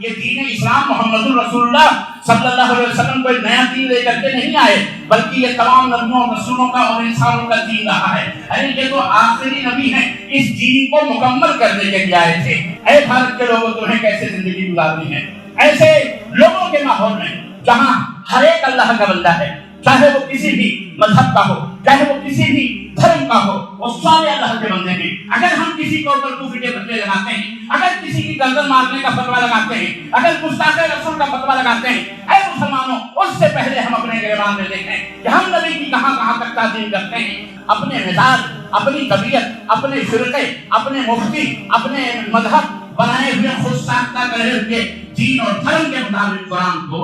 یہ دین اسلام محمد الرسول اللہ صلی اللہ علیہ وسلم کوئی نیا دین لے کر کے نہیں آئے، بلکہ یہ تمام نبیوں اور رسولوں کا اور انسانوں کا دین رہا ہے۔ یہ تو آخری نبی ہیں، اس دین کو مکمل کرنے کے لیے آئے تھے۔ اے بھارت کے لوگوں، تمہیں کیسے زندگی گزارنی ہے؟ ایسے لوگوں کے ماحول میں جہاں ہر ایک اللہ کا بندہ ہے، چاہے وہ کسی بھی مذہب کا ہو، چاہے وہ کسی بھی دھرم کا ہو، وہ سارے اللہ کے بندے ہیں۔ اگر ہم کسی کو اوپر کفر کے فتوے لگاتے ہیں، اگر کسی کی گردن مارنے کا فتوا لگاتے ہیں، اگر گستاخ رسول کا فتوا لگاتے ہیں، اے مسلمانوں، اس سے پہلے ہم اپنے گریبان میں دیکھیں کہ ہم نبی کی کہاں کہاں تک تعظیم کرتے ہیں۔ اپنے مزاج، اپنی طبیعت، اپنے فرقے، اپنے مفتی، اپنے مذہب بنائے ہوئے خود ساختہ کرے ہوئے دین اور دھرم کے مطابق قرآن کو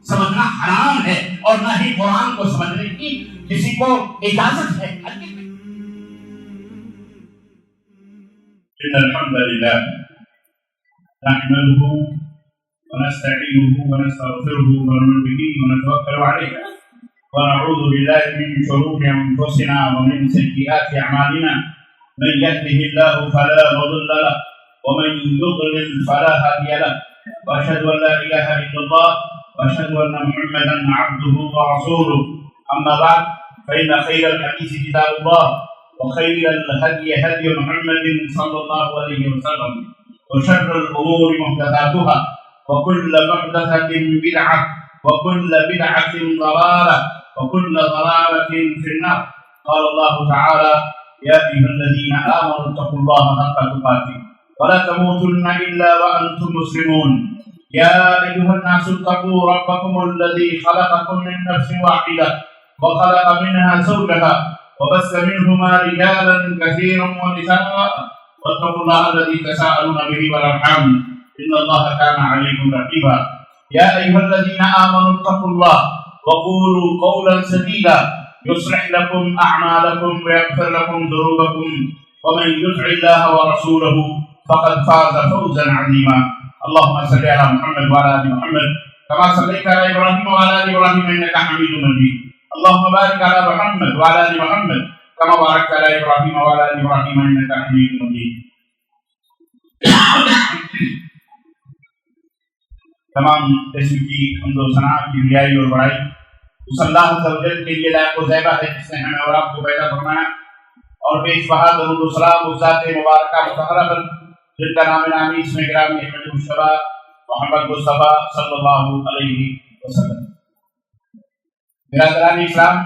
سمجھنا حرام ہے، اور نہ ہی قرآن کو سمجھنے کی کسی کو اجازت ہے۔ الحمد لله نحمده ونستعينه ونستغفره ونؤمن به ونتوكل عليه ونعوذ بالله من شرور انفسنا ومن سيئات اعمالنا من يهده الله فلا مضل له ومن يضلل فلا هادي له واشهد ان لا اله الا الله واشهد ان محمدا عبده ورسوله اما بعد فان خير الحديث كتاب الله وخير الهدي هدي محمد صلى الله عليه وسلم وشر الأمور محدثاتها وكل محدثة بدعة وكل بدعة ضلالة وكل ضلالة في النار قال الله تعالى يا أيها الذين آمنوا اتقوا الله حق تقاته ولا تموتن إلا وأنتم مسلمون يا أيها الناس اتقوا ربكم الذي خلقكم من نفس واحدة وخلق منها زوجها وبث منهما رجالا كثيرا ونساء واتقوا الله الذي تساءلون به والارحام ان الله كان عليكم رقيبا يا ايها الذين امنوا اتقوا الله وقولوا قولا سديدا يصلح لكم اعمالكم ويغفر لكم ذنوبكم ومن يطع الله ورسوله فقد فاز فوزا عظيما اللهم صل على محمد وعلى ال محمد كما صليت على ابراهيم وعلى ال ابراهيم انك حميد مجيد اللهم بارك على محمد وعلى ال محمد كما باركت على ابراهيم وعلى ال ابراهيم انك حميد مجيد۔ تمام قسم کی حمد و ثنا کی رعایت اور بڑائی اس اللہ عز و جل کے لیے لائق و زیبا ہے جس نے ہمیں اور آپ کو پیدا فرمایا، اور بے بہا درود و سلام اس ذات مبارکہ مطہرہ پر جن کا نام نامی اس میں گرامی احمد مصطفیٰ محمد مصطفیٰ صلی اللہ علیہ وسلم۔ برادران اسلام،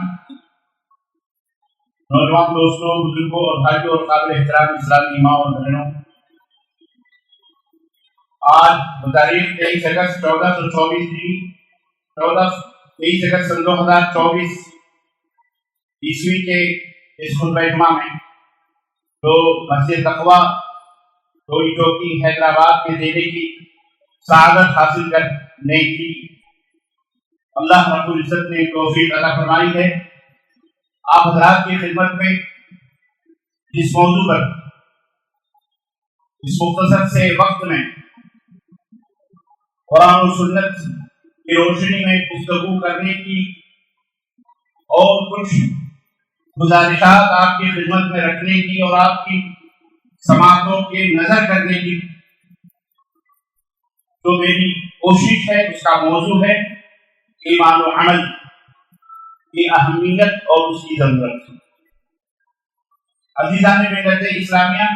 نوجوان دوستوں، بزرگوں اور بھائیوں اور قابل احترام اسلامی ماں اور بہنوں، آج بتاریخ 23 اگست 23 اگست سن 2024 عیسوی کے اس خطبہ جمعہ میں جو مسجد تقویٰ ٹوئی چوکی حیدرآباد کے دینے کی سعادت حاصل کرنے کی اللہ رب العزت نے توفیق عطا فرمائی ہے، آپ حضرات کی خدمت میں اس موضوع پر اس مختصر سے وقت میں قرآن و سنت کی روشنی میں گفتگو کرنے کی اور کچھ گزارشات آپ کی خدمت میں رکھنے کی اور آپ کی سماعتوں کے نظر کرنے کی جو میری کوشش ہے، اس کا موضوع ہے ایمان و عمل کی اہمیت اور اس کی ضرورت۔ عزیزان ملت اسلامیہ،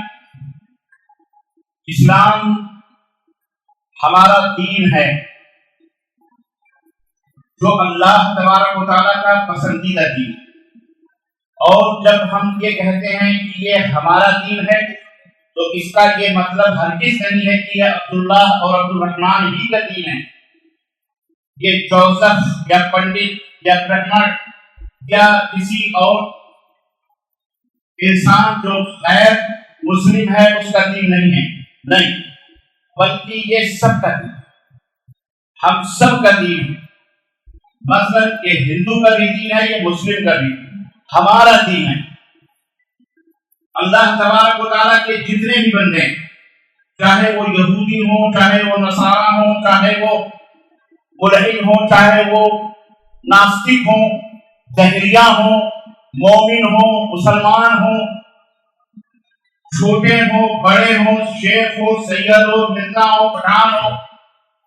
اسلام ہمارا دین ہے جو اللہ تبارک و تعالیٰ کا پسندیدہ دین، اور جب ہم یہ کہتے ہیں کہ یہ ہمارا دین ہے تو اس کا یہ مطلب ہرگز نہیں ہے کہ یہ عبداللہ اور عبدالرحمن ہی کا دین ہے، یہ جوزف یا پنڈت یا برہمن یا کسی اور انسان جو غیر مسلم ہے اس کا دین نہیں ہے، نہیں، بلکہ یہ سب کا دین، ہم سب کا دین ہے۔ مثلا یہ ہندو کا بھی دین ہے، یہ مسلم کا بھی ہمارا دین ہے۔ اللہ تبارک و تعالیٰ کے جتنے بھی بندے ہیں، چاہے وہ یہودی ہوں، چاہے وہ نصارہ ہوں، چاہے وہ ملحد ہوں، چاہے وہ ناستک ہوں، دہریہ ہوں، مومن ہوں، مسلمان ہوں، چھوٹے ہوں، بڑے ہوں، شیخ ہو، سید ہو، ملنا ہو، پٹھان ہو،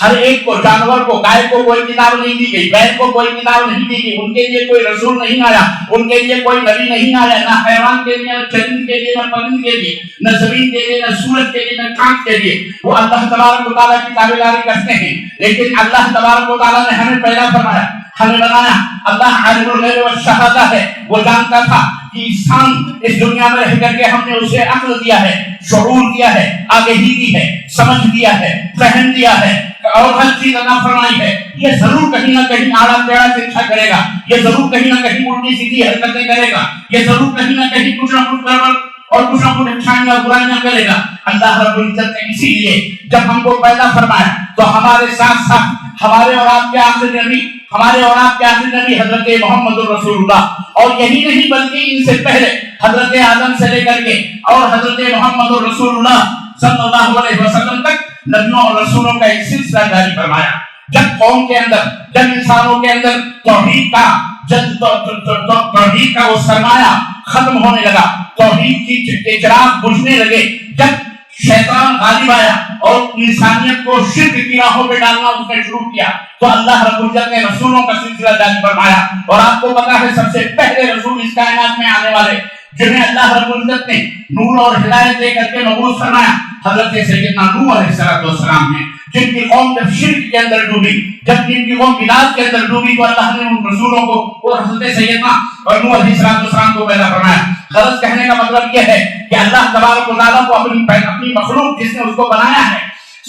ہر ایک کو، جانور کو، گائے کو کوئی کتاب نہیں دی گئی، بیل کو کوئی کتاب نہیں دی گئی، ان کے لیے کوئی رسول نہیں آیا، ان کے لیے کوئی نبی نہیں آیا، نہ حیوان کے لیے، نہ چرند کے لیے، نہ پرند کے لیے، نہ زمین کے لیے، نہ سورج کے لیے، نہ چاند کے لیے۔ وہ اللہ تبارک و تعالیٰ کی تابعداری کرتے ہیں، لیکن اللہ تبارک و تعالیٰ نے ہمیں پیدا فرمایا، ہمیں بنایا۔ اللہ عالم الغیب والشہادہ ہے، وہ جانتا تھا کہ انسان اس دنیا میں رہ کر کے ہم نے اسے عقل دیا ہے، شعور دیا ہے، آگہی دی ہے، سمجھ دیا ہے، فہم دیا ہے اور ہر چیز عطا فرمائی ہے۔ یہ ضرور کہیں نہ کہیں آڑا ٹیڑھا شکشا کرے گا، یہ ضرور کہیں نہ کہیں الٹی سیدھی حرکتیں کرے گا، یہ ضرور کہیں نہ کہیں کچھ نہ کچھ گڑبڑ اور کچھ نہ کچھ اچھائیاں برائیاں کرے گا۔ اللہ رب العزت نے اسی لیے جب ہم کو پیدا فرمایا تو ہمارے ساتھ ساتھ ہمارے اور آپ کے آخری نبی، ہمارے اور آپ کے آخری نبی حضرت محمد رسول اللہ، اور یہی نہیں بلکہ ان سے پہلے حضرت آدم سے لے کر کے اور حضرت محمد رسول اللہ صلی اللہ علیہ وسلم تک نبیوں اور رسولوں کا ایک سلسلہ جاری فرمایا۔ جب قوم کے اندر، جب انسانوں کے اندر توحید کا وہ سرمایہ ختم ہونے لگا، توحید کی چراغ بجھنے لگے، جب شیطان غالب آیا اور انسانیت کو شرک کی راہوں پہ ڈالنا اس نے شروع کیا، تو اللہ رب العزت نے رسولوں کا سلسلہ جاری فرمایا۔ اور آپ کو پتا ہے سب سے پہلے رسول اس کائنات میں آنے والے جنہیں اللہ رب العزت نے نور اور ہدایت دے کر کے مبعوث فرمایا، حضرت سیدنا نوح علیہ السلام ہیں، جن کی قوم جب شرک کے اندر ڈوبی، جب جن کی قوم بدعت کے اندر ڈوبی، تو اللہ نے ان رسولوں کو اور حضرت سیدنا اور نوح علیہ السلام کو پیدا فرمایا۔ غرض کہنے کا مطلب یہ ہے کہ اللہ تبارک و تعالیٰ کو اپنی مخلوق جس نے اس کو بنایا ہے،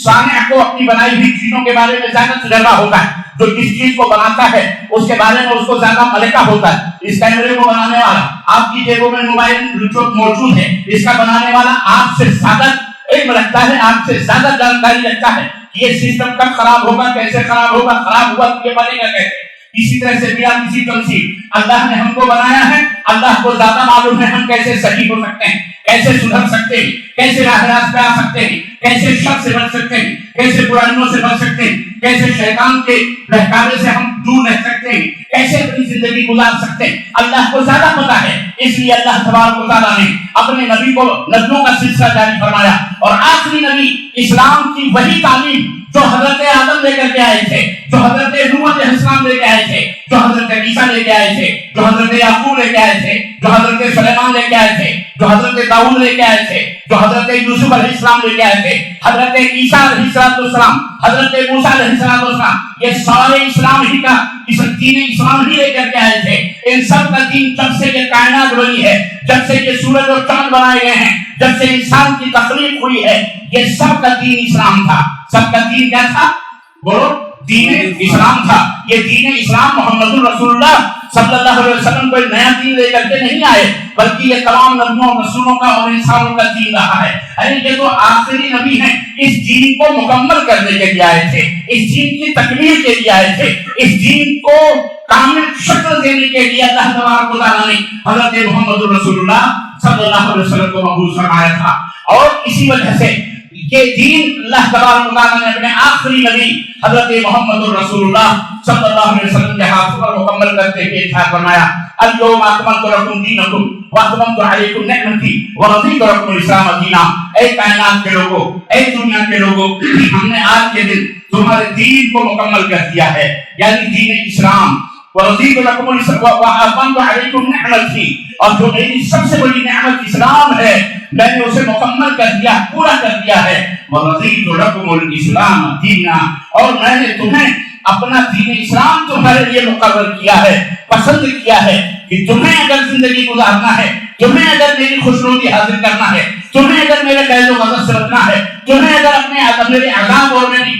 صانع کو اپنی بنائی ہوئی چیزوں کے بارے میں زیادہ تجربہ ہوتا ہے۔ جو جس چیز کو بناتا ہے اس کے بارے میں اس کو زیادہ ملکہ ہوتا ہے۔ اس کیمرے کو بنانے والا، آپ کی جیبوں میں موبائل جو موجود ہے، اس کا بنانے والا آپ سے زیادہ علم رکھتا ہے، آپ سے زیادہ جانکاری رکھتا ہے۔ یہ سسٹم کب خراب ہوگا، کیسے خراب ہوگا، خراب ہوا تو یہ بنے گا کیسے۔ اسی طرح سے بلا کسی تمثیل اللہ نے ہم کو بنایا ہے، اللہ کو زیادہ معلوم ہے ہم کیسے صحیح ہو سکتے ہیں، کیسے سدھر سکتے ہیں، کیسے راہ راست پہ آ سکتے ہیں، کیسے شر سے بچ سکتے ہیں، کیسے برائیوں سے بچ سکتے ہیں، کیسے شیطان کے بہکاوے سے ہم دور رہ سکتے ہیں، کیسے اپنی زندگی گزار سکتے ہیں، اللہ کو زیادہ پتا ہے۔ اس لیے اللہ تبارک و تعالیٰ نے اپنے نبی کو نبیوں کا سلسلہ جاری فرمایا، اور آخری نبی اسلام کی وہی تعلیم جو حضرت آدم لے کر کے آئے تھے، جو حضرت نوح علیہ السلام لے کے آئے تھے، جو حضرت عیسیٰ لے کے آئے تھے، جو حضرت یعقوب لے کے آئے تھے، جو حضرت سلیمان لے کے آئے تھے، جو حضرت داؤد لے کے آئے تھے، جو حضرت یوسف علیہ السلام لے کے آئے تھے، حضرت عیسیٰ علیہ السلام، حضرت موسیٰ علیہ السلام، یہ سارے اسلام ہی کا دین اسلام ہی لے کر کے آئے تھے۔ ان سب کا دین جب سے یہ کائنات بنی ہے، جب سے یہ سورج اور چاند بنائے گئے ہیں، جب سے انسان کی تخلیق ہوئی ہے، یہ سب کا دین اسلام تھا۔ سب کا دین کیا تھا؟ بولو، دین اسلام تھا۔ یہ دین اسلام محمد رسول اللہ صلی اللہ علیہ وسلم کوئی نیا دین لے کر کے نہیں آئے، بلکہ یہ تمام نبیوں رسولوں کا اور انسانوں کا دین رہا ہے۔ یہ تو آخری نبی ہیں، اس دین کو مکمل کرنے کے لیے آئے تھے، اس دین کی تکمیل کے لیے آئے تھے، اس دین کو کامل شکل دینے کے لیے اللہ تبارک و تعالیٰ نے حضرت محمد رسول اللہ صلی اللہ علیہ وسلم کو مبعوث فرمایا تھا۔ اور اسی وجہ سے یہ دین اللہ تبارک و تعالیٰ نے اپنے آخری نبی حضرت محمد رسول اللہ صلی اللہ علیہ وسلم کے ہاتھ پر مکمل کرتے ہوئے ارشاد فرمایا، اليوم اکملت لکم دینکم واتممت علیکم نعمتی ورضیت لکم الاسلام دینا۔ اے کائنات کے لوگوں، اے دنیا کے لوگوں، ہم نے آج کے دن تمہارے دین کو مکمل کر دیا ہے، یعنی دین اسلام۔ ورضیت لکم الاسلام واتممت علیکم نعمتی، اور جو میری سب سے بڑی نعمت اسلام ہے میں نے اسے مکمل کر دیا، پورا کر دیا ہے۔ ورضیت لکم الاسلام دینا، اور میں نے تمہیں اپنا دین اسلام تمہارے لیے مقرر کیا ہے، پسند کیا ہے کہ تمہیں اگر زندگی گزارنا ہے، تمہیں اگر میری خوشنودی حاصل کرنا ہے، تمہیں اگر میرے قید و غضب سے بچنا ہے، تمہیں اگر میرے عذاب اور میری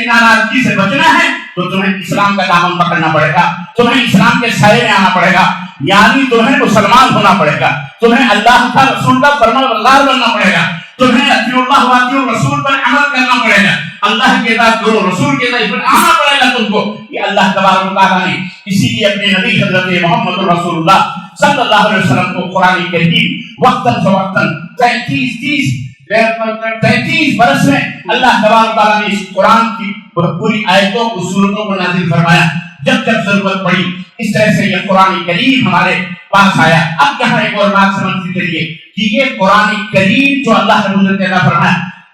ناراضگی سے بچنا ہے، تو تمہیں اسلام کا دامن پکڑنا پڑے گا، تمہیں اسلام کے سائے میں آنا پڑے گا، یعنی تمہیں مسلمان ہونا پڑے گا، تمہیں اللہ کا رسول کا فرمانبردار بننا پڑے گا، تمہیں اطیعوا اللہ واطیعوا الرسول پر عمل کرنا پڑے گا، اللہ کے اطاعت کرو، رسول کے اطاعت پر آنا پڑے گا تم کو۔ یہ اللہ تبارک و تعالیٰ نے اسی لیے اپنے نبی حضرت محمد رسول اللہ صلی اللہ علیہ وسلم کو قرآن کریم وقتاً فوقتاً 33 برس میں اللہ تبارک و تعالیٰ نے اس قرآن کی پوری آیتوں کو، سورتوں کو نازل فرمایا جب جب ضرورت پڑی۔ اس طرح سے یہ قرآن کریم ہمارے پاس آیا۔ اب یہاں ایک اور بات سمجھنے کے لیے کہ یہ قرآن کریم جو اللہ نے عطا فرمایا،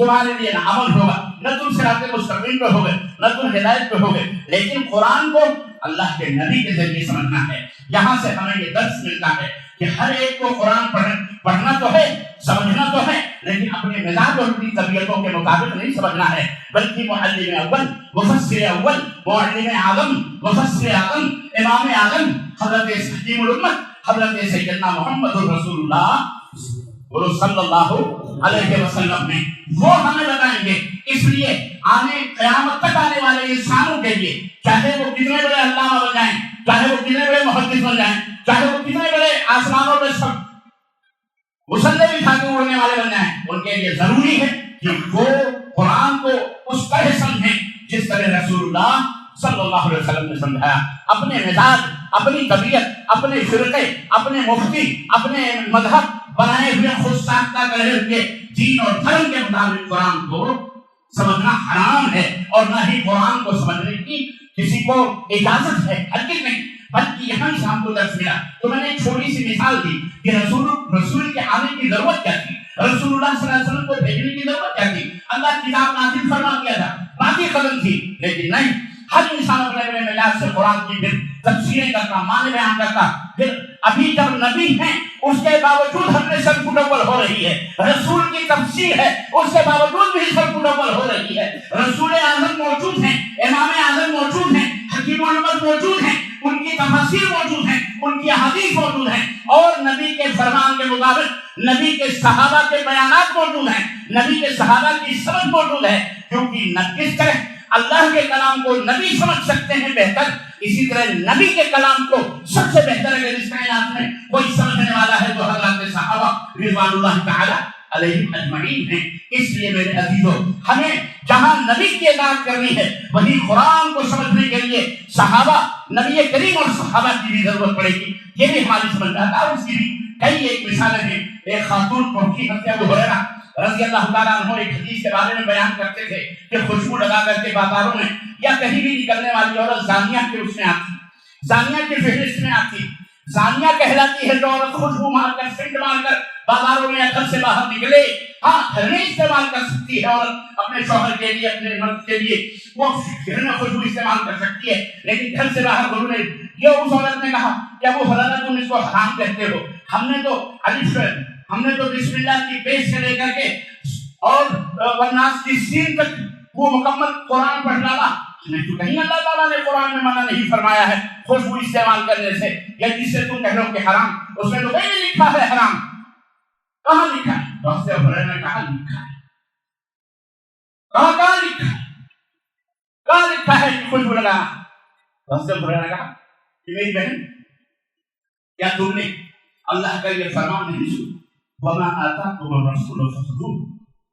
تمہارے لیے نہ عمل ہوگا، نہ تم صراط مستقیم پہ ہوگے، نہ تم ہدایت پہ ہوگے۔ لیکن قرآن کو اللہ کے نبی کے ذریعے سمجھنا ہے۔ یہاں سے ہمیں یہ درس ملتا ہے کہ ہر ایک کو قرآن پڑھنا تو ہے، سمجھنا تو ہے، لیکن اپنے مزاج اور اپنی طبیعتوں کے مطابق نہیں سمجھنا ہے، بلکہ معلم اول، مفسر اول، معلم اعظم، مفسر اعظم، امام اعظم حضرت حکیم الامت حضرت سیدنا محمد رسول اللہ صلی اللہ علیہ وسلم ہیں، وہ ہمیں بتائیں گے۔ اس لیے آنے قیامت تک آنے والے انسانوں کے لیے، چاہے وہ کتنے بڑے علامہ بن جائیں، چاہے وہ کتنے بڑے محدث بن جائیں، چاہے وہ کتنے بڑے آسمانوں میں سب مسلح بٹھا کے اڑنے والے بن جائیں، ان کے لیے ضروری ہے کہ وہ قرآن کو اس طرح سمجھیں جس طرح رسول اللہ صلی اللہ علیہ وسلم نے سمجھایا۔ اپنے مزاج، اپنی طبیعت، اپنے فرقے، اپنے مفتی، اپنے مذہب بنائے ہوئے خود ساختہ کرے ہوئے دین اور دھرم کے مطابق قرآن کو سمجھنا حرام ہے، اور نہ ہی قرآن کو سمجھنے کی کسی کو اجازت ہے، ہرگز نہیں۔ بلکہ یہاں سے ہم کو درس ملا تو میں نے ایک چھوٹی سی مثال دی کہ رسول کے آنے کی ضرورت کیا تھی، رسول اللہ صلی اللہ علیہ وسلم کو بھیجنے کی ضرورت کیا تھی۔ اللہ کتاب نازل فرما دیا تھا، باقی قدم تھی، لیکن نہیں، ہر انسان اپنے اپنے مزاج سے قرآن کی پھر تفسیریں کرتا، معنی بیان کرتا۔ پھر ابھی جب نبی ہیں اس کے باوجود ہم نے سب مڈول ہو رہی ہے، رسول کی تفسیر ہے اس کے باوجود بھی سب مڈول ہو رہی ہے۔ رسول اعظم موجود ہیں، امام اعظم موجود ہیں، حکیم الامت موجود ہیں، ان کی تفسیر موجود ہیں، ان کی احادیث موجود ہیں، اور نبی کے فرمان کے مطابق نبی کے صحابہ کے بیانات موجود ہیں، نبی کے صحابہ کی سمجھ موجود ہے۔ کیونکہ کس طرح اللہ کے کلام کو نبی سمجھ سکتے ہیں بہتر، اسی طرح نبی کے کلام کو سب سے بہتر اگر اس کائنات میں کوئی سمجھنے والا ہے تو حضرات صحابہ رضوان اللہ تعالی علیہم اجمعین ہیں۔ اس لیے میرے عزیزوں، ہمیں جہاں نبی کی اطاعت کرنی ہے وہی قرآن کو سمجھنے کے لیے صحابہ، نبی کریم اور صحابہ کی بھی ضرورت پڑے گی۔ یہ بھی ہماری سمجھ میں آتا ہے، اس کی بھی کئی ایک مثالیں ہیں۔ ایک خاتون پہنچی حضرت ابو ہریرہ رضی اللہ تعالیٰ عنہ ایک حدیث کے بارے میں بیان کرتے تھے کہ خوشبو لگا کر کے بازاروں میں یا کہیں بھی نکلنے والی عورت زانیہ کے اس میں آتی، زانیہ کی فہرست میں آتی۔ زانیہ کہلاتی ہے جو عورت خوشبو مار کر، سینٹ مار کر بازاروں میں گھر سے باہر نکلے۔ ہاں، گھر میں استعمال کر سکتی ہے عورت اپنے شوہر کے لیے، اپنے مرد کے لیے، وہ گھر میں خوشبو استعمال کر سکتی ہے، لیکن گھر سے باہر گھومنے۔ یہ اس عورت نے کہا کہ ابو ہریرہ تم اس کو حرام کہتے ہو، ہم نے تو بسم اللہ کی بیس سے لے کر کے اور والناس کی سین تک وہ مکمل قرآن پڑھ ڈالا، نہیں تو کہیں اللہ تعالیٰ نے قرآن میں منع نہیں فرمایا ہے خوشبو استعمال کرنے سے، یا جس سے تم کہہ رہے ہو کہ حرام، اس میں تو کہیں نہیں لکھا ہے حرام، کہاں لکھا ہے؟ حضرت ابو ہریرہ نے کہا لکھا ہے، کہاں لکھا ہے؟ کہاں لکھا ہے کہ خوشبو لگانا؟ حضرت ابو ہریرہ نے کہا کہ میری بہن، کیا تم نے اللہ کا یہ فرمان نہیں سنا؟ وَمَا آتَاكُمُ الرَّسُولُ فَخُذُوهُ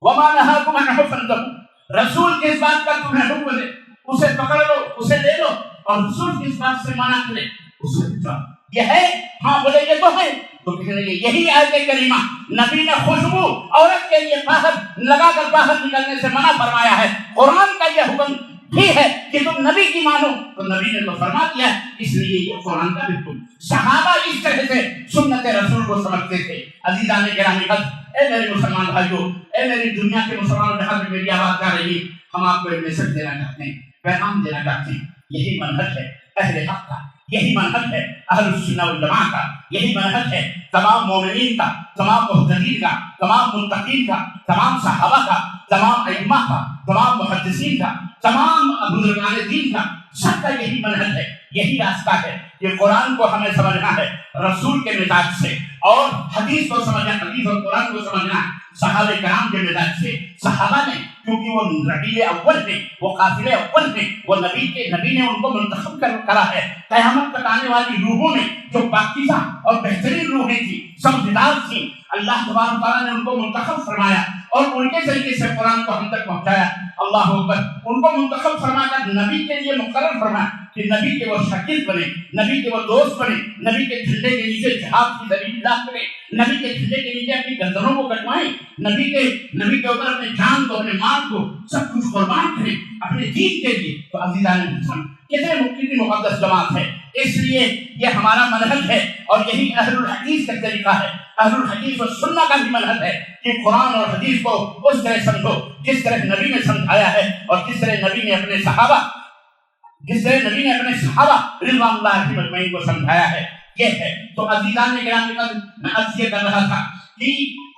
وَمَا نَهَاكُمْ عَنْهُ فَانْتَهُوا۔ رسول کس بات کا تمہیں حکم دے اسے پکڑ لو، اسے لے لو، اور رسول کس بات سے منع کرے اسے ہٹاؤ۔ یہ ہے، ہاں بولے یہ تو ہے، تو کہنے لگے یہی آیت کریمہ نبی نے خوشبو عورت کے لیے باہر لگا کر باہر نکلنے سے منع فرمایا ہے۔ قرآن کا یہ حکم بھی ہے کہ تم نبی کی مانو، تو نبی نے تو فرما دیا ہے، اس لیے یہ قرآن کا حکم۔ صحابہ اس طرح سے سنت رسول کو سمجھتے تھے۔ عزیزان گرامی قدر، اے میرے مسلمان بھائیوں، اے میری دنیا کے مسلمانوں جہاں بھی میری آواز جا رہی، ہم آپ کو ایک میسج دینا چاہتے ہیں، پیغام دینا چاہتے ہیں۔ یہی منہج ہے اہل حق کا، یہی منہج ہے اہل السنہ والجماعہ کا، یہی منہج ہے تمام مومنین کا، تمام مہتدین کا، تمام متقین کا، تمام صحابہ کا، تمام ائمہ کا، تمام محدثین کا، تمام بزرگان دین کا، سب کا یہی منہج ہے، یہی راستہ ہے کہ قرآن کو ہمیں سمجھنا ہے رسول کے مزاج سے، اور حدیث کو سمجھنا، حدیث اور قرآن کو سمجھنا صحابہ کرام کے مزاج سے۔ صحابہ نے، کیونکہ وہ ربیع اول میں، وہ قافلے اول میں، وہ نبی نے ان کو منتخب کرا ہے۔ قیامت تک آنے والی روحوں میں جو پاکیزہ اور بہترین روحیں تھیں، سمجھدار تھیں، اللہ تبارک تعالیٰ نے ان کو منتخب فرمایا اور ان کے ذریعے سے قرآن کو ہم تک پہنچایا۔ اللہ اکبر، ان کو منتخب فرما کر نبی کے لیے مقرر فرمایا کہ نبی کے وہ شاگرد بنے، نبی کے وہ دوست بنے، نبی کے جھنڈے کے نیچے جہاد کی سبیل اللہ کریں، نبی کے جھنڈے کے نیچے اپنی گردنوں کو کٹوائیں، نبی کے اوپر اپنے جان کو، اپنے مال کو سب کچھ قربان کریں اپنے دین کے لیے۔ تو عزیزان مسلمان، کتنی مقدس جماعت ہے، اس لیے یہ ہمارا منہج ہے اور یہی اہل الحدیث کا طریقہ ہے. اہل الحدیث و سنہ کا بھی منہج ہے کہ قرآن اور حدیث کو اس طرح سمجھو جس طرح نبی نے سمجھایا ہے اور جس طرح نبی نے اپنے صحابہ رضوان اللہ علیہم اجمعین کو سمجھایا ہے. یہ ہے تو عزیزان گرامی، میں عرض یہ کر رہا تھا کہ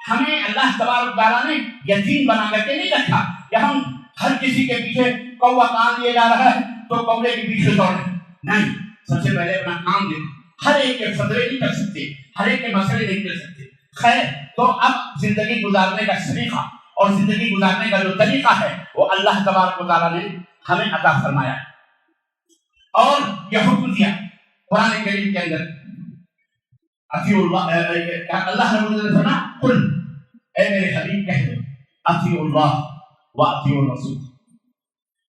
ہمیں اللہ تبارک و تعالیٰ نے یتیم بنا کر کے نہیں رکھا کہ ہم ہر کسی کے پیچھے کوا کان لیے جا رہا ہے تو کوے کے پیچھے دوڑیں. نہیں، سب سے پہلے اپنا کام دیکھو. ہر ایک کے فتوے نہیں کر سکتے، ہر ایک کے مسئلے نہیں کر سکتے. خیر، تو اب زندگی گزارنے کا سلیقہ اور زندگی گزارنے کا جو طریقہ ہے وہ اللہ تبارک و تعالیٰ نے ہمیں عطا فرمایا اور یہ حکم دیا قرآن کریم کے اندر. اطیعوا اللہ، اللہ رب العزت نے فرمایا قل، اے میرے حبیب کہہ دو اطیعوا اللہ واطیعوا الرسول.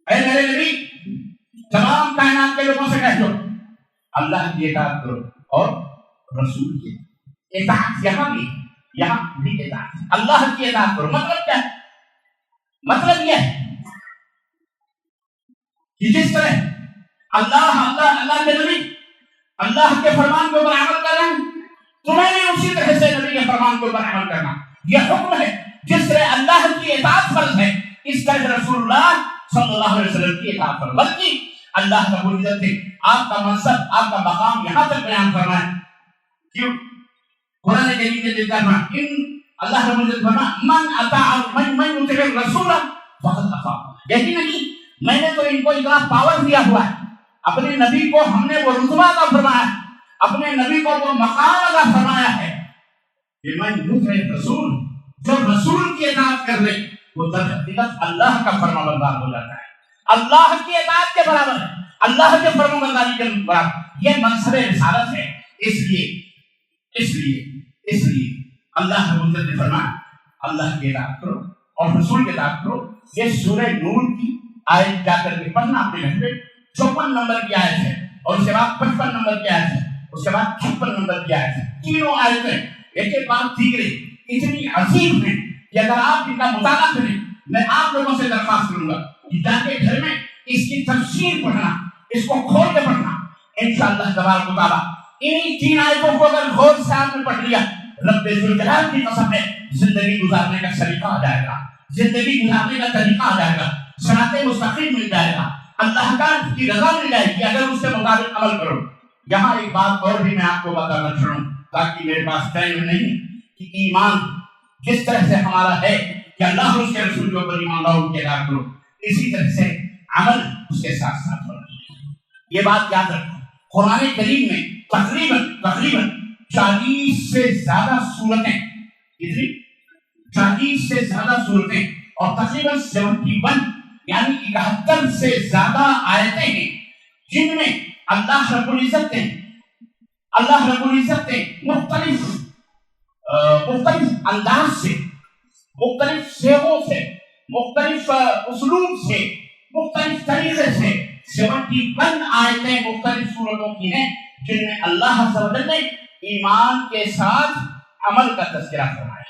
اے میرے نبی تمام کائنات کے لوگوں سے کہہ دو اللہ کی اطاعت کرو اور رسول کی اطاعت. یہاں بھی اطاعت، اللہ کی اطاعت کرو. مطلب کیا ہے؟ مطلب یہ ہے کہ جس طرح اللہ کے نبی اللہ کے فرمان کے اوپر عمل کر رہے ہیں، تمہیں بھی اسی طرح سے نبی کے فرمان کے اوپر عمل کرنا. یہ حکم ہے. جس طرح اللہ کی اطاعت فرض ہے اس طرح رسول اللہ صلی اللہ علیہ وسلم کی اطاعت فرض. بلکہ اللہ رب العزت نے آپ کا منصب، آپ کا مقام یہاں تک بیان فرمایا. کیوں؟ قرآن کریم کے ذکر میں اللہ رب العزت فرمایا من اطاع الرسول فقد اطاع. یہی نہیں، میں نے تو ان کو اتنا پاور دیا ہوا ہے، اپنے نبی کو ہم نے وہ رتبہ عطا فرمایا، اپنے نبی کو وہ مقام عطا فرمایا ہے کہ من یطع الرسول، جو رسول کی اطاعت کر لے وہ در حقیقت اللہ کا فرمانبردار ہو جاتا ہے. اللہ کی اطاعت کے برابر ہے، اللہ کے فرمانبرداری کے برابر. یہ منصب رسالت ہے. اس لیے اللہ رب العزت نے فرمایا اللہ کی اطاعت کرو اور رسول کی اطاعت کرو. یہ سورہ نور کی آیت جا کر کے پڑھنا اپنے گھر پہ. 54 نمبر کی آیت ہے اور اس کے بعد 55 نمبر کی آیت ہے، اس کے بعد 56 نمبر کی آیت ہے. تینوں آیتیں ایک کے بعد دیگرے اتنی عظیم ہیں کہ اگر آپ ان کا مطالعہ کریں، میں آپ لوگوں سے درخواست کروں گا کہ جا کے گھر میں اس کی تفسیر پڑھنا، اس کو کھول کے پڑھنا. انشاءاللہ تبارک و تعالیٰ انہی 3 آیتوں کو اگر غور سے آپ نے پڑھ لیا، رب ذوالجلال کی قسم ہے زندگی گزارنے کا سلیقہ آ جائے گا، زندگی گزارنے کا طریقہ آ جائے گا، صراط مستقیم مل جائے گا، اللہ کی رضا مل جائے گی اگر اس کے مطابق عمل کرو. یہاں ایک بات اور بھی میں آپ کو بتانا چاہوں تاکہ میرے پاس ٹائم نہیں کہ ایمان جس طرح سے ہمارا ہے کہ اللہ اور اس کے رسول کے اوپر ایمان لاؤ کے ادا کرو، اسی طرح سے عمل اس کے ساتھ ساتھ ہونا چاہیے. یہ بات یاد رکھو. قرآن کریم میں تقریباً 40 سے زیادہ صورتیں، 40 سے زیادہ صورتیں اور تقریباً 71 یعنی 71 سے زیادہ آیتیں ہیں جن میں اللہ رب العزت نے مختلف انداز سے، مختلف صیغوں سے، مختلف اسلوب سے، مختلف طریقے سے 71 آیتیں مختلف صورتوں کی ہیں جن میں اللہ عز و جل نے ایمان کے ساتھ عمل کا تذکرہ فرمایا ہے.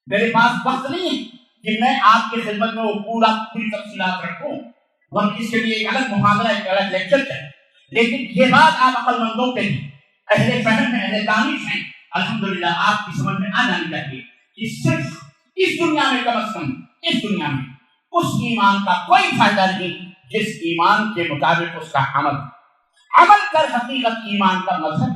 میرے پاس وقت نہیں ہے کہ میں آپ کی خدمت میں وہ پوری تفصیلات رکھوں، اور اس کے لیے ایک الگ محاضرہ، ایک الگ لیکچر چاہیے. لیکن یہ بات آپ عقل مندوں کے لیے، اہل فہم ہیں، اہل دانش ہیں، الحمدللہ آپ کی سمجھ میں آ جانی چاہیے کہ صرف اس دنیا میں، کم از کم اس دنیا میں اس ایمان کا کوئی فائدہ نہیں جس ایمان کے مطابق اس کا عمل کر حقیقت ایمان کا مذہب.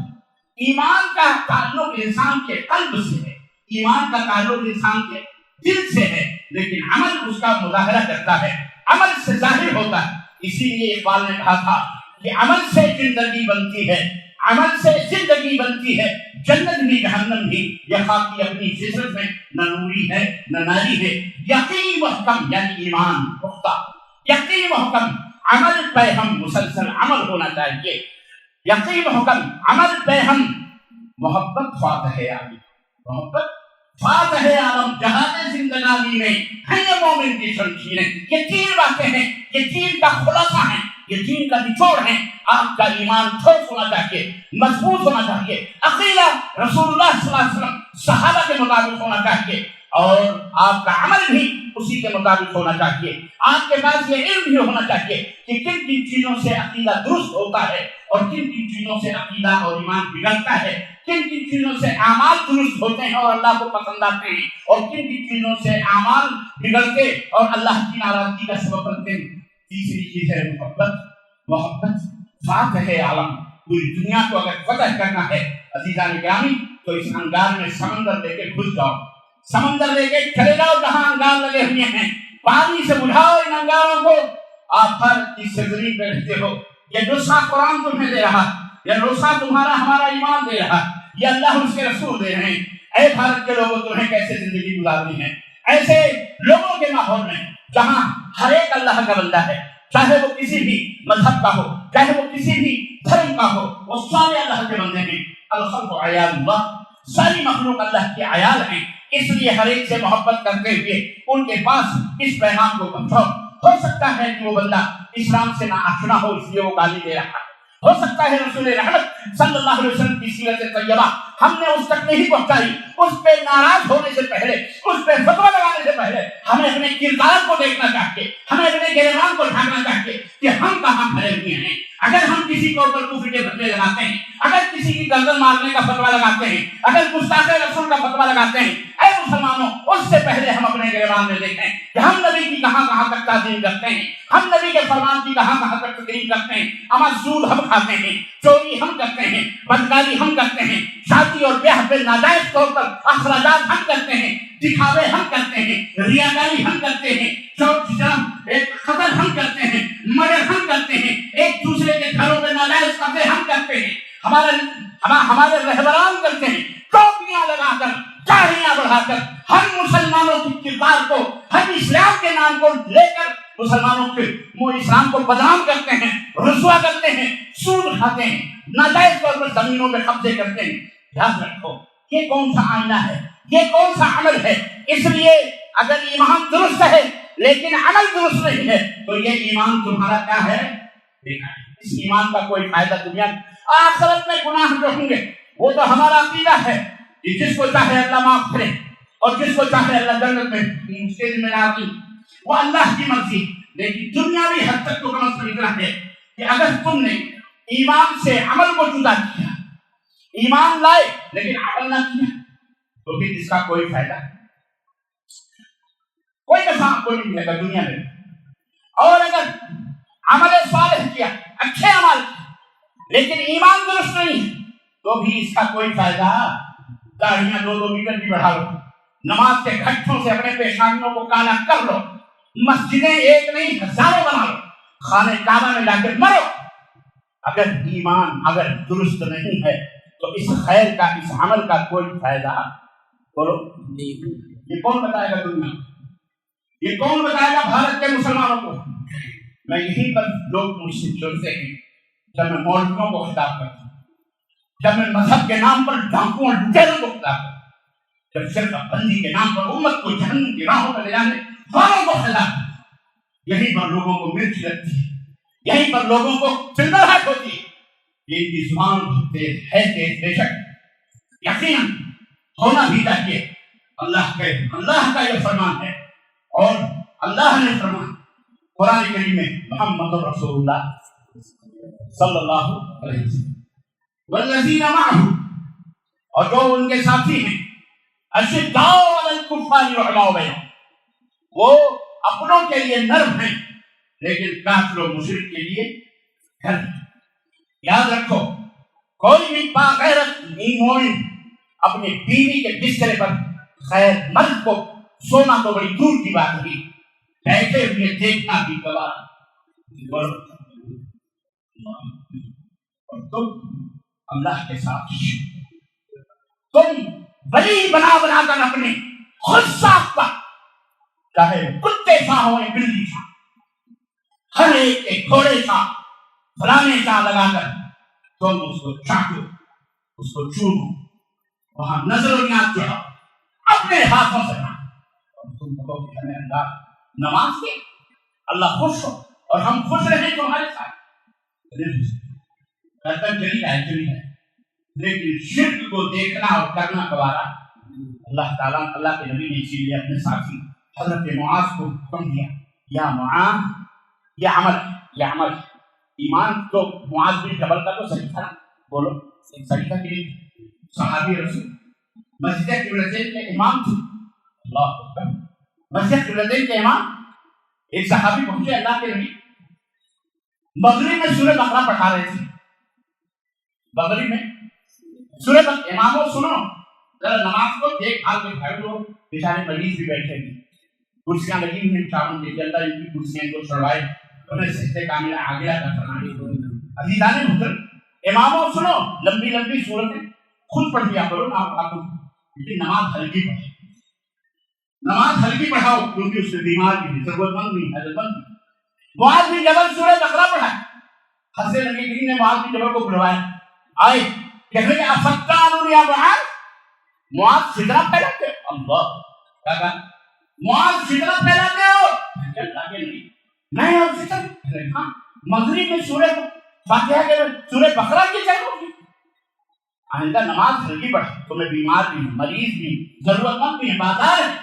ایمان کا تعلق انسان کے قلب سے ہے، ایمان کا تعلق انسان کے دل سے ہے، لیکن عمل اس کا مظاہرہ کرتا ہے، عمل سے ظاہر ہوتا ہے. اسی لیے اقبال نے کہا تھا کہ عمل سے زندگی بنتی ہے، عمل سے زندگی بنتی ہے، جنت بھی جہنم بھی، یہ خاکی اپنی فطرت میں نہ نوری ہے نہ ناری ہے. یقین محکم یعنی ایمان پختہ، یقین محکم، عمل پہ ہم مسلسل عمل ہونا چاہیے. یقین محکم، عمل پہ ہم محبت فاتح عالم، محبت فاتح عالم، جہاد زندگانی میں ہے یہ مومن کی شمشیریں. یہ 3 باتیں ہیں، یہ 3 کا خلاصہ ہے یہ دین کا نچوڑ ہے. آپ کا ایمان ٹھوس ہونا چاہیے, مضبوط ہونا چاہیے. عقیدہ رسول اللہ صلی اللہ علیہ وسلم صحابہ کے مطابق ہونا چاہیے, اور آپ کا عمل بھی اسی کے مطابق ہونا چاہیے. آپ کے پاس یہ علم بھی ہونا چاہیے کہ کن کن چیزوں سے عقیدہ درست ہوتا ہے اور کن کن چیزوں سے عقیدہ اور ایمان بگڑتا ہے, کن کن چیزوں سے اعمال درست ہوتے ہیں اور اللہ کو پسند آتے ہیں, اور کن کن چیزوں سے اعمال بگڑتے اور اللہ کی ناراضگی کا سبب بنتے ہیں. تیسری چیز ہے محبت. محبت فاتح عالم, پوری دنیا کو اگر فتح کرنا ہے عزیزان گرامی تو اس انگار میں سمندر لے کے گھس جاؤ, سمندر لے کے کھڑے جاؤ جہاں انگار لگے ہوئے ہیں, پانی سے بجھاؤ ان انگاروں کو. آپ ہر چیز سے غریب رہتے ہو. یہ نسخہ قرآن تمہیں دے رہا, یہ نسخہ تمہارا ہمارا ایمان دے رہا, یہ اللہ اس کے رسول دے رہے ہیں. اے بھارت کے لوگوں تمہیں کیسے زندگی گزارنی ہے ایسے لوگوں کے ماحول میں جہاں ہر ایک اللہ کا بندہ ہے, چاہے وہ کسی بھی مذہب کا ہو, چاہے وہ کسی بھی دھرم کا ہو, وہ سارے اللہ کے بندے ہیں. الخلق عیال اللہ, ساری مخلوق اللہ کے عیال ہیں. اس لیے ہر ایک سے محبت کرتے ہوئے ان کے پاس اس پیغام کو پہنچاؤ. ہو سکتا ہے کہ وہ بندہ اسلام سے ناآشنا ہو اس لیے وہ گالی دے رہا ہے, ہو سکتا ہے رسول رحمت صلی اللہ علیہ وسلم کی سیرت طیبہ ہم نے اس تک نہیں پہنچائی, اس پہ ناراض ہونے سے پہلے, اس پہ فتویٰ لگانے سے پہلے ہمیں اپنے کردار کو دیکھنا چاہیے, ہمیں اپنے گریبان کو ڈھانکنا چاہیے کہ ہم کہاں کھڑے ہوئے ہیں. اگر ہم کسی کے اوپر کفر کے فتوے لگاتے ہیں, اگر کسی کی گردن مارنے کا فتویٰ لگاتے ہیں, اگر گستاخ رسول کا فتویٰ لگاتے ہیں, اے مسلمانوں اس سے پہلے ہم اپنے گریبان میں دیکھیں کہ ہم نبی کی کہاں کہاں تک تعظیم کرتے ہیں, ہم نبی کے فرمان کی کہاں کہاں تک تقریر کرتے ہیں. ہمارا سود ہم کھاتے ہیں, چوری ہم کرتے ہیں, بدکاری ہم کرتے ہیں, شادی اور بیاہ پہ ناجائز طور پر اخراجات ہم کرتے ہیں, دکھاوے ہم کرتے ہیں, ریاکاری ہم کرتے ہیں, قتل ہم کرتے ہیں, مرڈر ہم کرتے ہیں, ایک دوسرے کے گھروں پہ ناجائز قبضے ہم کرتے ہیں, ہمارے رہبران کرتے ہیں, ٹوپیاں لگا کر, داڑھیاں بڑھا کر ہر مسلمانوں کی کردار کو, ہر اسلام کے نام کو لے کر مسلمانوں کے اسلام کو بدنام کرتے ہیں, رسوا کرتے ہیں, سود کھاتے ہیں, ناجائز طور پر زمینوں پہ قبضے کرتے ہیں. یاد رکھو یہ کون سا آئینہ ہے, یہ کون سا عمل ہے. اس لیے اگر ایمان درست ہے لیکن عمل درست نہیں ہے تو یہ ایمان تمہارا کیا ہے, اس ایمان کا کوئی فائدہ دنیا آخرت میں. گناہ جو ہوں گے وہ تو ہمارا عقیدہ ہے کہ جس کو چاہے اللہ معاف کرے اور جس کو چاہے اللہ جنت میں اس کے ذمہ دار کی, وہ اللہ کی مرضی. لیکن دنیاوی حد تک تو کم از کم اتنا ہے کہ اگر تم نے ایمان سے عمل کو جدا کیا, ایمان لائے لیکن عمل نہ کیا, تو پھر اس کا کوئی فائدہ, کوئی نفع آپ کو نہیں ملے گا دنیا میں. اور اگر عمل صالح کیا, اچھے عمل کیا, لیکن ایمان درست نہیں ہے تو بھی اس کا کوئی فائدہ. داڑھیاں 2-2 میٹر کی بڑھا لو, نماز کے گھٹوں سے اپنے پیشانیوں کو کالا کر لو, مسجدیں ایک نہیں ہزاروں بنا لو, خانہ کعبہ میں جا کے مرو, اگر ایمان اگر درست نہیں ہے تو اس خیر کا, اس عمل کا کوئی فائدہ بولو نہیں. یہ کون بتائے گا دنیا, یہ کون بتائے گا بھارت کے مسلمانوں کو. میں یہیں پر لوگ مجھ سے جڑتے ہیں جب میں مولویوں کو خطاب کرتا ہوں, جب میں مذہب کے نام پر ڈاکوؤں اور لٹیروں کو خطاب کرتا ہوں, جب فرقہ بندی کے نام پر امت کو جہنم کی راہوں پر لے جانے والوں کو خطاب کرتا ہوں, یہیں پر لوگوں کو مرچ لگتی ہے, یہیں پر لوگوں کو چندراہٹ ہوتی ہے. یہ ان کی زبان تیز ہے, تیز بے شک, یقیناً ہونا بھی چاہیے. اللہ کا یہ فرمان ہے, اور اللہ نے فرمان قرآن کریم میں محمد رسول اللہ صلی اللہ علیہ وسلم والذین معہ, اور جو ان کے ساتھی ہیں, اشداء علی الکفار رحماء بینہم, وہ اپنوں کے لیے نرم ہیں لیکن کافر و مشرک کے لیے گرم ہیں. یاد رکھو کوئی بھی باغیرت مومن اپنی بیوی کے بسترے پر خیر مرد کو سونا تو بڑی دور کی بات ہوئی, بیٹھے ہوئے دیکھنا بھی گوارا. اور تم اللہ کے ساتھ تم ولی بنا بنا کر اپنے خود ساختہ, چاہے کتے سا ہو یا بلی سا, ہر ایک کے گھوڑے سا فلانے سا لگا کر تم اس کو چاٹو, اس کو چومو, وہاں نظر و نیاز چڑھاؤ اپنے ہاتھوں سے, اور تم کہو کہ ہمیں اللہ نماز کے اللہ خوش ہو اور ہم خوش رہیں تمہارے ساتھ. برتن چلی ہے لیکن شرک کو دیکھنا اور کرنا گوارا اللہ تعالیٰ اللہ کے نبی نے اسی لیے اپنے ساتھی حضرت معاذ کو حکم دیا یا معاذ یہ عمل ایمان تو معاذ بن جبل کا تو صحیح تھا بولو صحیح تھا کہ صحابی رسول مسجد قبلتین کے امام تھے اللہ اکبر مسجد قبلتین کے امام ایک صحابی پہنچے اللہ کے نبی مغرب میں سورہ بقرہ پڑھا رہے تھے مغرب میں سورہ بقرہ اماموں سنو ذرا نماز کو دیکھ بھال کے بھائی لوگ بیچارے مریض بھی بیٹھے ہیں کرسیاں لگی ہوئی ہیں چاول کے اللہ ان کی کرسیاں کو چھڑوائے انہیں سجدے کاملہ آگے کا فرمائے عزیزان محترم اماموں سنو لمبی لمبی صورتیں خود پڑھ دیا کرو آپ لیکن نماز ہلکی پڑھاؤ کیونکہ اس سے بیمار بھی ضرورت مند نہیں حاجت مند نہیں معاذ بن جبل سورہ بقرہ پڑھا حضرت نبی کریم نے معاذ بن جبل کو بلوایا آئے کہنے لگے افتان یا معاذ فتنہ پھیلاتے ہو اللہ کہا معاذ فتنہ پھیلاتے ہو اللہ کے نبی نہیں اور فتنہ ہاں مغرب میں سورہ فاتحہ کے سورہ بقرہ کی چاہیے ہوگی آئندہ نماز ہلکی پڑھ تمہیں بیمار بھی مریض بھی ضرورت مند بھی بازار ہے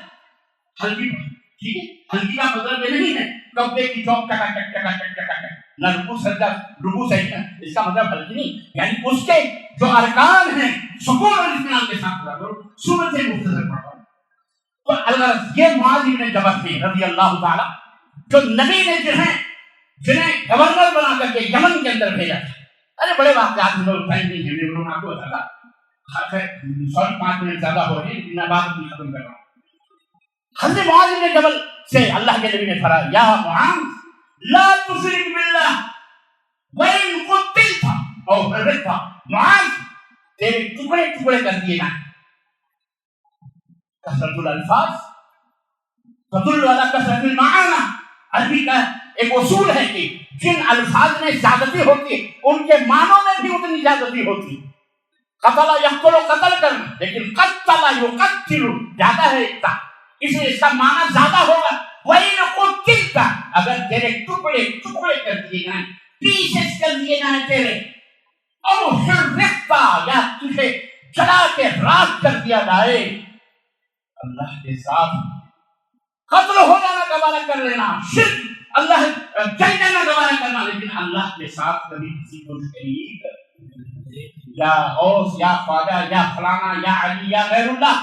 ہلکی پڑھ ٹھیک ہے ہلکی کا مطلب یہ نہیں ہے کپڑے کی چوک ٹکا ٹک ٹکا ٹک ٹکا ٹک نہ رکوع سجدہ رکوع سجدہ اس کا مطلب ہلکی نہیں یعنی اس کے جو ارکان ہیں سکون اور اطمینان کے ساتھ پڑھا کرو سورت مختصر پڑھو تو اللہ یہ معاذ بن جبل ہیں رضی اللہ تعالی جو نبی نے جنہیں گورنر بنا کر کے یمن کے اندر بھیجا تھا ارے بڑے واقعات میں لوگ ٹائم نہیں ہے انہوں نے آپ کو بتایا 5 منٹ زیادہ ہو رہے ہیں میں بات نہیں ختم کر رہا ہوں حضرت معاذ بن جبل سے اللہ کے نبی نے فرمایا یا معاذ لا تشرک باللہ وَإِن قُتِلْتَ او فرغت معاذ تیرے ٹکڑے ٹکڑے کر دیے گا کثرت الالفاظ تدل علی کثرت المعانی عربی کا ایک اصول ہے کہ جن الفاظ میں زیادتی ہوتی ہے ان کے معنوں میں بھی اتنی زیادتی ہوتی ہے قتل یقتل قتل کرنا لیکن قتل یقتل زیادہ ہے اس لیے اس کا معنی زیادہ ہوگا وَإِن قُتِلْتَ اگر تیرے ٹکڑے ٹکڑے کر دیے گئے پیسز کر دیے گئے تیرے او حرقت یا تجھے جلا کے راکھ کر دیا جائے اللہ کے ساتھ قتل ہو جانا گوارا کر لینا شرک اللہ جل جانا گوارا کرنا لیکن اللہ کے ساتھ کبھی کسی کو شریک یا اوس یا خواجہ یا فلانا یا علی یا غیر اللہ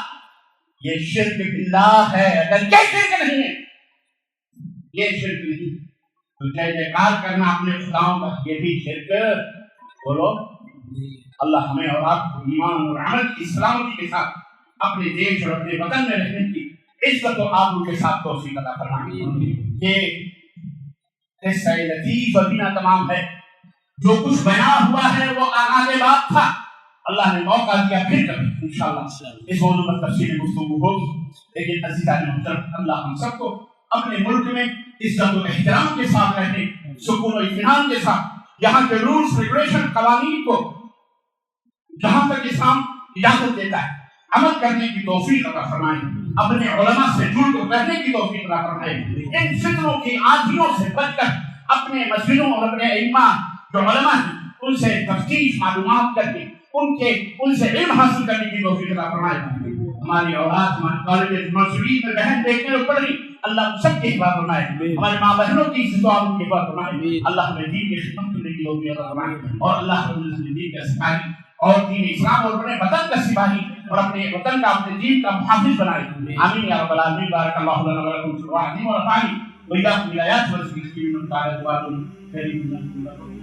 یہ شرک باللہ ہے اگر یہ شرک نہیں ہے یہ شرک نہیں تو جے جیکار کرنا اپنے خداؤں کا یہ بھی شرک بولو اللہ ہمیں اور آپ کو ایمان اور عمل کی سلامتی کے ساتھ اپنے دیش اور اپنے وطن میں رہنے کی عزت و آبرو کے ساتھ توفیق عطا فرمائے یہ قصہ لطیف اور بینا تمام ہے جو کچھ بیان ہوا ہے وہ آغاز بات تھا اللہ نے موقع دیا پھر کبھی انشاءاللہ اس موضوع پر تفصیل گفتگو ہوگی لیکن عزیزان محترم اللہ ہم سب کو اپنے ملک میں عزت و احترام کے ساتھ رہنے سکون و اطمینان کے ساتھ یہاں کے رولز ریگولیشن قوانین کو جہاں تک اسلام اجازت دیتا ہے عمل کرنے کی توفیق عطا فرمائے اپنے علماء سے جڑ کر رہنے کی توفیق عطا فرمائے ان فتنوں کی آندھیوں سے بچ کر اپنے مسجدوں اور اپنے ائمہ جو علماء ہیں ان سے تفتیش معلومات کر کے ان سے علم حاصل کرنے کی توفیق عطا فرمائے ہماری اولاد ہمارے کالج مسجد میں بہن دیکھنے کو پڑھ رہی اللہ سب کی حفاظت فرمائے ہمارے ماں بہنوں کی عزت و آبرو کی حفاظت فرمائے اللہ ہمیں دین کی خدمت کرنے کی توفیق عطا فرمائے اور اللہ ہمیں دین کا سپاہی اور دین اسلام اور اپنے وطن کا سپاہی اور اپنے وطن کا اپنے دین کا محافظ بنائے آمین یا رب العالمین بارک اللہ لنا ولکم فی القرآن العظیم ونفعني وإياكم بالآيات والذكر الحكيم من قال جواد كريم